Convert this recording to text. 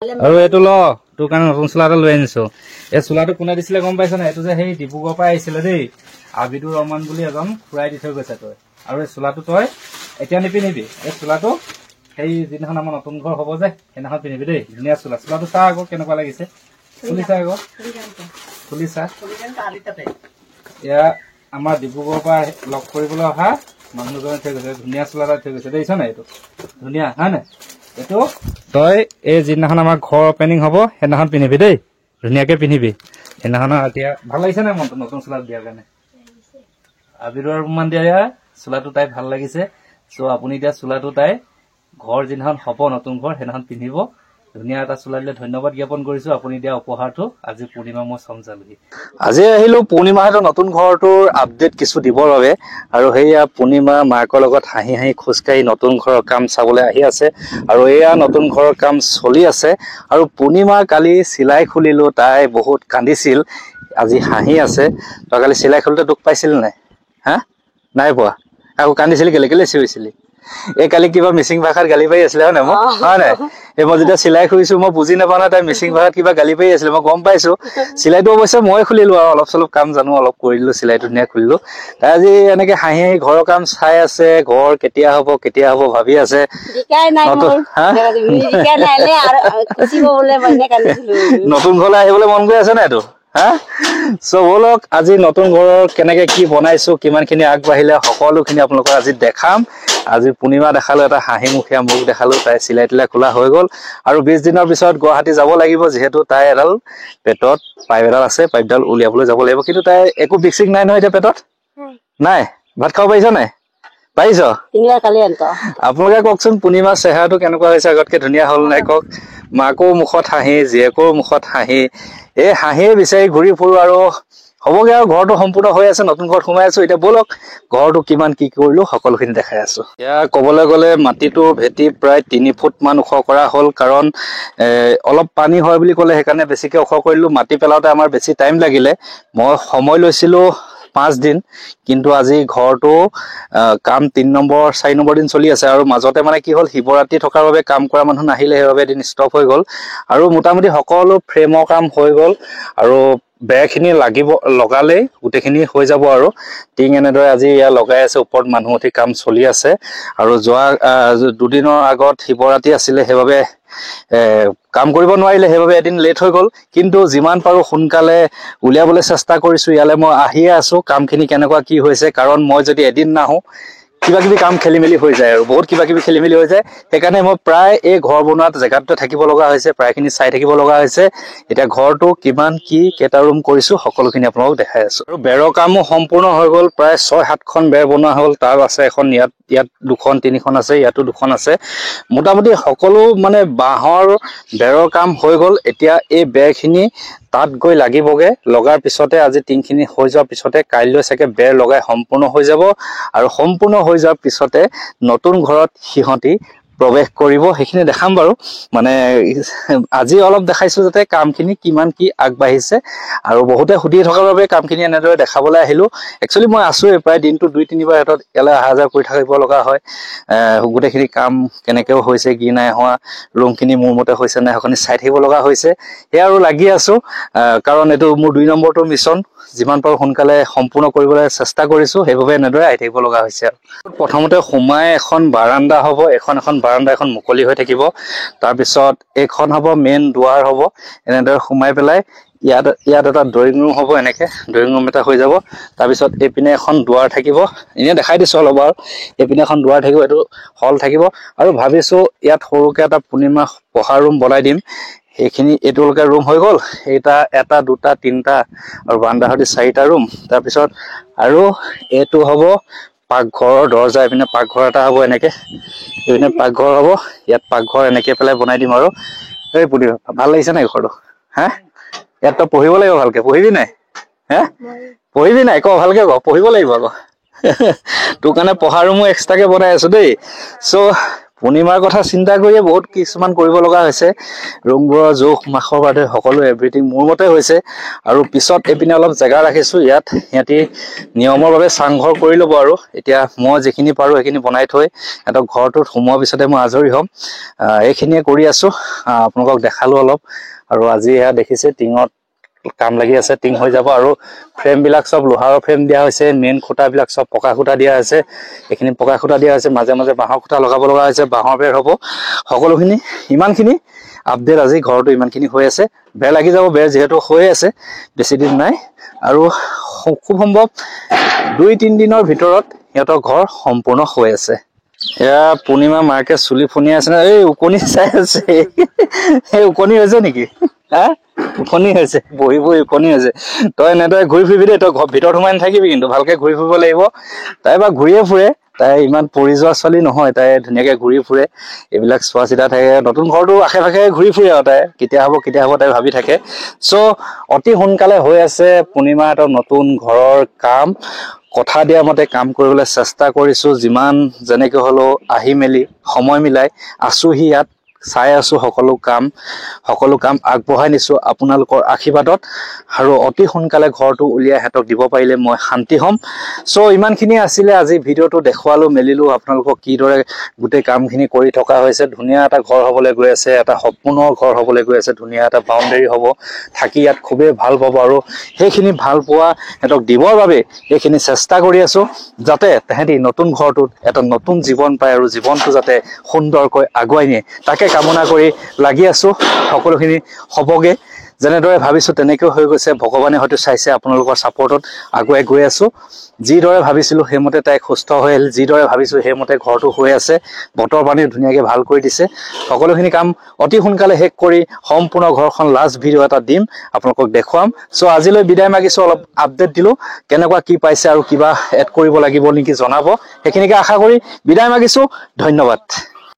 আৰু এইটো ল তোৰ কাৰণে নতুন চোলা এটা লৈ আনিছো এই চোলাটো কোনে দিছিলে গম পাইছ না এইটো যে সেই ডিব্ৰুগড়ৰ পৰা আহিছিলে দেই আবিদুৰ ৰহমান বুলি এজন খুৰাই দি থৈ গৈছে তই আৰু এই চোলাটো তই এতিয়া নিপিন্ধিবি এই চোলাটো সেই যিদিনাখন আমাৰ নতুন ঘৰ হ'ব যে সেইদিনাখন পিন্ধিবি দেই ধুনীয়া চোলাটো চা আকৌ কেনেকুৱা লাগিছে খুলিছা আকৌ খুলিছা এয়া আমাৰ ডিব্ৰুগড়ৰ পৰা লগ কৰিবলৈ অহা মানুহজনে থৈ গৈছে ধুনীয়া চোলা এটা থৈ গৈছে দেখিছ নাই এইটো ধুনীয়া হয় নাই এইটো তই এই যিদিনাখন আমাৰ ঘৰ অপেনিং হ'ব সেইদিনাখন পিন্ধিবি দেই ধুনীয়াকে পিন্ধিবি সেইদিনাখন এতিয়া ভাল লাগিছে নাই মনটো নতুন চোলা দিয়াৰ কাৰণে আবিদুৰ ৰহমান দিয়া চোলাটো তাই ভাল লাগিছে চ' আপুনি এতিয়া চোলাটো তাই ঘৰ যিদিনাখন হ'ব নতুন ঘৰ সেইদিনাখন পিন্ধিব ধুনীয়া এটা চোলা দিলে ধন্যবাদ জ্ঞাপন কৰিছো আপুনি দিয়া উপহাৰটো আজি পূৰ্ণিমা মই চমজালোহি আজি আহিলো পূৰ্ণিমাহঁতৰ নতুন ঘৰটোৰ আপডেট কিছু দিবৰ বাবে আৰু সেয়া পূৰ্ণিমা মাকৰ লগত হাঁহি হাঁহি খোজকাঢ়ি নতুন ঘৰৰ কাম চাবলৈ আহি আছে আৰু এয়া নতুন ঘৰৰ কাম চলি আছে আৰু পূৰ্ণিমা কালি চিলাই খুলিলো তাই বহুত কান্দিছিল আজি হাঁহি আছে তই কালি চিলাই খুলোতে দুখ পাইছিল নাই হা নাই পোৱা আকৌ কান্দিছিলি কেলে চিঞৰিছিলি এই কালি কিবা মিচিং ভাষাত গালি পাৰি আছিলে হয় নাই মোক হয় নাই এই মই যেতিয়া চিলাই খুলিছো মই বুজি নাপাওঁ না তাই মিচিং ভাষাত কিবা গালি পাৰি আছিলে মই গম পাইছো চিলাইটো অৱশ্যে মই খুলিলো আৰু অলপ চলপ কাম জানো অলপ কৰি দিলো চিলাইটো ধুনীয়া খুলিলো তাই আজি এনেকে হাঁহি হাঁহি ঘৰৰ কাম চাই আছে ঘৰ কেতিয়া হব ভাবি আছে নতুন ঘৰলৈ আহিবলৈ মন গৈ আছে নাই এইটো হা বলক আজি নতুন ঘৰৰ কেনেকে কি বনাইছো কিমান খিনি আগবাঢ়িলে সকলোখিনি আপোনালোকক আজি দেখাম আজি পূৰ্ণিমা দেখালো এটা হাঁহিমুখীয়া মুখ দেখালো তাই চিলাই তিলাই খোলা হৈ গল আৰু 20 দিনৰ পিছত গুৱাহাটী যাব লাগিব যিহেতু তাই এডাল পেটত পাইপ এডাল আছে পাইপডাল উলিয়াবলৈ যাব লাগিব কিন্তু তাই একো বিকচিক নাই নহয় এতিয়া পেটত নাই ভাত খাব পাৰিছ নাই পাৰিছ আপোনালোকে কওকচোন পূৰ্ণিমাৰ চেহেৰাটো কেনেকুৱা হৈছে আগতকে ধুনীয়া হল নাই কওক মাকো মুখত হাঁহি জীয়েকো মুখত হাঁহি এই হাঁহিয়ে বিচাৰি ঘূৰি ফুৰো আৰু হ'বগে আৰু ঘৰটো সম্পূৰ্ণ হৈ আছে নতুন ঘৰত সোমাই আছো এতিয়া বলক ঘৰটো কিমান কি কৰিলো সকলোখিনি দেখাই আছো এতিয়া কবলৈ গলে মাটিটো ভেটি প্ৰায় 3 ফুট মান ওখ কৰা হ'ল কাৰণ অলপ পানী হয় বুলি ক'লে সেইকাৰণে বেছিকে ওখ কৰিলো মাটি পেলাওতে আমাৰ বেছি টাইম লাগিলে মই সময় লৈছিলো 5 দিন কিন্তু আজি ঘৰটো কাম 3 নম্বৰ 4 নম্বৰ দিন চলি আছে আৰু মাজতে মানে কি হ'ল শিৱৰাত্ৰি থকাৰ বাবে কাম কৰা মানুহ নাহিলে সেইবাবে এদিন ষ্টপ হৈ গ'ল আৰু মোটামুটি সকলো ফ্ৰেমৰ কাম হৈ গ'ল আৰু বেৰখিনি লগালেই গোটেইখিনি হৈ যাব আৰু টিং এনেদৰে আজি ইয়াত লগাই আছে ওপৰত মানুহ উঠি কাম চলি আছে আৰু যোৱা 2 দিনৰ আগত শিৱৰাত্ৰি আছিলে সেইবাবে কাম কৰিব নোৱাৰিলে সেইবাবে এদিন লেট হৈ গ'ল কিন্তু যিমান পাৰো সোনকালে উলিয়াবলৈ চেষ্টা কৰিছো ইয়ালে মই আহিয়ে আছো কামখিনি কেনেকুৱা কি হৈছে কাৰণ মই যদি এদিন নাহো কিবা কিবি কাম খেলি মেলি হৈ যায় আৰু বহুত কিবা কিবি খেলি মেলি হৈ যায় সেইকাৰণে মই প্ৰায় এই ঘৰ বনোৱাত জেগাতে থাকিব লগা হৈছে প্ৰায়খিনি চাই থাকিব লগা হৈছে এতিয়া ঘৰটো কিমান কি কেইটা ৰুম কৰিছো সকলোখিনি আপোনালোকক দেখাই আছো আৰু বেৰৰ কামো সম্পূৰ্ণ হৈ গ'ল প্ৰায় 6-7খন বেৰ বনোৱা হ'ল তাৰ আছে এখন ইয়াত 2খন 3খন আছে ইয়াতো 2খন আছে মোটামুটি সকলো মানে বাঁহৰ বেৰৰ কাম হৈ গ'ল এতিয়া এই বেৰখিনি তাত গৈ লাগিবগে লগাৰ পিছতে আজি টিংখিনি হৈ যোৱাৰ পিছতে কাইলৈ চাগে বেৰ লগাই সম্পূৰ্ণ হৈ যাব আৰু সম্পূৰ্ণ হৈ যোৱাৰ পিছতে নতুন ঘৰত সিহঁতি প্ৰৱেশ কৰিব সেইখিনি দেখাম বাৰু মানে আজি অলপ দেখাইছো যাতে কামখিনি কিমান কি আগবাঢ়িছে আৰু বহুতে সুধি থকাৰ বাবে কামখিনি এনেদৰে দেখাবলৈ আহিলো একচুৱেলি মই আছোৱে প্ৰায় দিনটো 2-3 বাৰ হাতত ইয়ালৈ অহা যোৱা কৰি থাকিব লগা হয় গোটেইখিনি কাম কেনেকেও হৈছে কি নাই হোৱা ৰুমখিনি মোৰ মতে হৈছে নাই সেইখিনি চাই থাকিব লগা হৈছে সেয়া আৰু লাগি আছো কাৰণ এইটো মোৰ 2 নম্বৰটো মিছন যিমান পাৰো সোনকালে সম্পূৰ্ণ কৰিবলৈ চেষ্টা কৰিছো সেইবাবে এনেদৰে আহি থাকিব লগা হৈছে প্ৰথমতে সোমাই এখন বাৰান্দা হ'ব এখন বাৰান্দা এখন মুকলি হৈ থাকিব তাৰপিছত এইখন হ'ব মেইন দুৱাৰ হ'ব এনেদৰে সোমাই পেলাই ইয়াত এটা ড্ৰয়িং ৰুম হ'ব এনেকে ড্ৰয়িং ৰুম এটা হৈ যাব তাৰপিছত এইপিনে এখন দুৱাৰ থাকিব এনে দেখাই দিছো অলপ আৰু এইপিনে এখন দুৱাৰ থাকিব এইটো হল থাকিব আৰু ভাবিছো ইয়াত সৰুকে এটা পূৰ্ণিমা পঢ়া ৰুম বনাই দিম সেইখিনি এইটোলকে ৰুম হৈ গ'ল এটা 2টা 3টা আৰু বাৰান্দা সৈতে 4টা ৰুম তাৰপিছত আৰু এইটো হ'ব পাকঘৰৰ দৰজা এইপিনে পাকঘৰ এটা হ'ব এনেকে এইপিনে পাকঘৰ হ'ব ইয়াত পাকঘৰ এনেকে পেলাই বনাই দিম আৰু এই পূৰ্ণিমা ভাল লাগিছে নাই ঘৰটো হা ইয়াত তই পঢ়িব লাগিব ভালকে পঢ়িবি নাই হে পঢ়িবি নাই ক ভালকে ক পঢ়িব লাগিব আকৌ তোৰ কাৰণে পঢ়া ৰুমো এক্সট্ৰাকে বনাই আছো দেই চ' পূৰ্ণিমাৰ কথা চিন্তা কৰিয়ে বহুত কিছুমান কৰিব লগা হৈছে ৰুমবোৰৰ জোখ মাখৰ বাদে সকলো এভৰিথিং মোৰ মতে হৈছে আৰু পিছত এপিনে অলপ জেগা ৰাখিছো ইয়াত সিহঁতি নিয়মৰ বাবে চাংঘৰ কৰি ল'ব আৰু এতিয়া মই যিখিনি পাৰো সেইখিনি বনাই থৈ সিহঁতক ঘৰটোত সোমোৱাৰ পিছতে মই আজৰি হ'ম এইখিনিয়ে কৰি আছো আপোনালোকক দেখালো অলপ আৰু আজি এয়া দেখিছে টিঙত কাম লাগি আছে টিং হৈ যাব আৰু ফ্ৰেম বিলাক সব লোহাৰৰ ফ্ৰেম দিয়া হৈছে মেইন খুঁটা বিলাক সব পকা খুঁটা দিয়া আছে এইখিনি পকা খুঁটা দিয়া হৈছে মাজে মাজে বাঁহৰ খুঁটা লগাব লগা হৈছে বাঁহৰ বেৰ হ'ব সকলোখিনি ইমানখিনি আপডেট আজি ঘৰটো ইমানখিনি হৈ আছে বেৰ লাগি যাব বেৰ যিহেতু হৈ আছে বেছি দিন নাই আৰু খুব সম্ভৱ 2-3 দিনৰ ভিতৰত সিহঁতৰ ঘৰ সম্পূৰ্ণ হৈ আছে এয়া পূৰ্ণিমা মাৰ্কে চুলি ফনিয়াই আছে এই উকনি চাই আছে এই উকনি হৈছে নেকি হা উকনি হৈছে বহি বহি উকনি হৈছে তই এনেদৰে ঘূৰি ফুৰিবি দেই তই ভিতৰত সোমাই নাথাকিবি কিন্তু ভালকে ঘূৰি ফুৰিব লাগিব তাই বা ঘূৰিয়ে ফুৰে তাই ইমান পৰি যোৱা ছোৱালী নহয় তাই ধুনীয়াকে ঘূৰি ফুৰে এইবিলাক চোৱা চিতা থাকে নতুন ঘৰটো আশে পাশে ঘূৰি ফুৰে আৰু তাই কেতিয়া হ'ব তাই ভাবি থাকে চ' অতি সোনকালে হৈ আছে পূৰ্ণিমাহঁতৰ নতুন ঘৰৰ কাম কথা দিয়া মতে কাম কৰিবলৈ চেষ্টা কৰিছো যিমান যেনেকে হলেও আহি মেলি সময় মিলাই আছোহি ইয়াত চাই আছো সকলো কাম আগবঢ়াই নিছো আপোনালোকৰ আশীৰ্বাদত আৰু অতি সোনকালে ঘৰটো উলিয়াই হেতক দিব পাৰিলে মই শান্তি হ'ম সো ইমানখিনি আছিলে আজি ভিডিওটো দেখুৱালো মেলিলো আপোনালোকক কিদৰে গোটেই কামখিনি কৰি থকা হৈছে ধুনীয়া এটা ঘৰ হ'বলৈ গৈ আছে এটা সম্পূৰ্ণ ঘৰ হ'বলৈ গৈ আছে ধুনীয়া এটা বাউণ্ডাৰী হ'ব থাকি ইয়াত খুবেই ভাল পাব আৰু সেইখিনি ভাল পোৱা হেতক দিবৰ বাবে এইখিনি চেষ্টা কৰি আছো যাতে তেহেঁতি নতুন ঘৰটোত এটা নতুন জীৱন পায় আৰু জীৱনটো যাতে সুন্দৰকৈ আগুৱাই নিয়ে তাকে কামনা কৰি লাগি আছো সকলোখিনি হ'বগে যেনেদৰে ভাবিছো তেনেকৈ হৈ গৈছে ভগৱানে হয়তো চাইছে আপোনালোকৰ সাপোৰ্টত আগুৱাই গৈ আছো যিদৰে ভাবিছিলো সেইমতে তাই সুস্থ হৈ আহিল যিদৰে ভাবিছো সেইমতে ঘৰটো হৈ আছে বতৰ পানী ধুনীয়াকৈ ভাল কৰি দিছে সকলোখিনি কাম অতি সোনকালে শেষ কৰি সম্পূৰ্ণ ঘৰখন লাষ্ট ভিডিও এটা দিম আপোনালোকক দেখুৱাম সো আজিলৈ বিদায় মাগিছো অলপ আপডেট দিলো কেনেকুৱা কি পাইছে আৰু কিবা এড কৰিব লাগিব নেকি জনাব সেইখিনিকে আশা কৰি বিদায় মাগিছো ধন্যবাদ